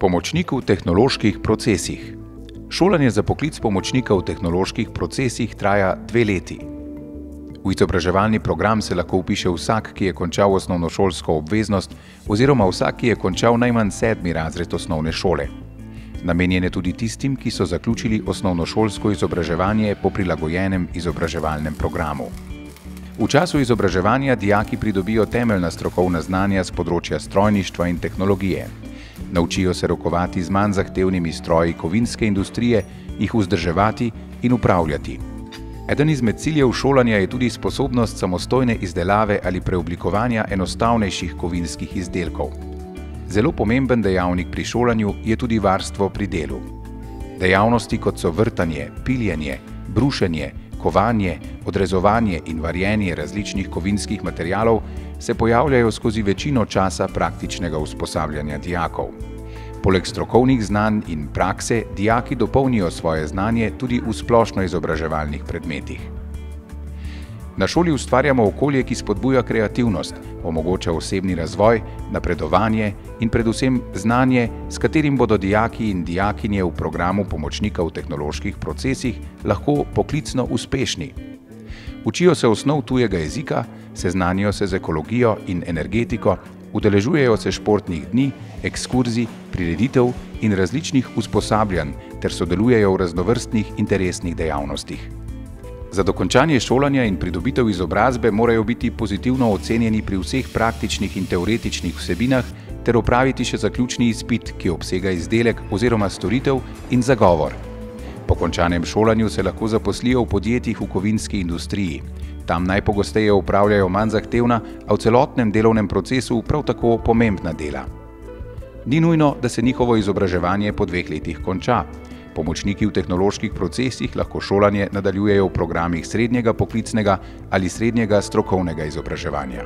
Pomočnik v tehnoloških procesih. Šolanje za poklic pomočnika v tehnoloških procesih traja 2 leti. V izobraževalni program se lahko vpiše vsak, ki je končal osnovnošolsko obveznost oziroma vsak, ki je končal najmanj 7. razred osnovne šole. Namenjen je tudi tistim, ki so zaključili osnovnošolsko izobraževanje po prilagojenem izobraževalnem programu. V času izobraževanja dijaki pridobijo temeljna strokovna znanja z področja strojništva in tehnologije. Naučijo se rokovati z manj zahtevnimi stroji kovinske industrije, jih vzdrževati in upravljati. Eden izmed ciljev šolanja je tudi sposobnost samostojne izdelave ali preoblikovanja enostavnejših kovinskih izdelkov. Zelo pomemben dejavnik pri šolanju je tudi varstvo pri delu. Dejavnosti, kot so vrtanje, piljenje, brušenje, kovanje, odrezovanje in varjenje različnih kovinskih materialov se pojavljajo skozi večino časa praktičnega usposabljanja dijakov. Poleg strokovnih znanj in prakse, dijaki dopolnijo svoje znanje tudi v splošno izobraževalnih predmetih. Na šoli ustvarjamo okolje, ki spodbuja kreativnost, omogoča osebni razvoj, napredovanje in predvsem znanje, s katerim bodo dijaki in dijakinje v programu pomočnika v tehnoloških procesih lahko poklicno uspešni. Učijo se osnov tujega jezika, seznanijo se z ekologijo in energetiko, udeležujejo se športnih dni, ekskurzij, prireditev in različnih usposabljanj ter sodelujejo v raznovrstnih interesnih dejavnostih. Za dokončanje šolanja in pridobitev izobrazbe morajo biti pozitivno ocenjeni pri vseh praktičnih in teoretičnih vsebinah ter opraviti še zaključni izpit, ki obsega izdelek oziroma storitev in zagovor. Po končanem šolanju se lahko zaposlijo v podjetjih v kovinski industriji. Tam najpogosteje opravljajo manj zahtevna, a v celotnem delovnem procesu prav tako pomembna dela. Ni nujno, da se njihovo izobraževanje po 2 letih konča. Pomočniki v tehnoloških procesih lahko šolanje nadaljujejo v programih srednjega poklicnega ali srednjega strokovnega izobraževanja.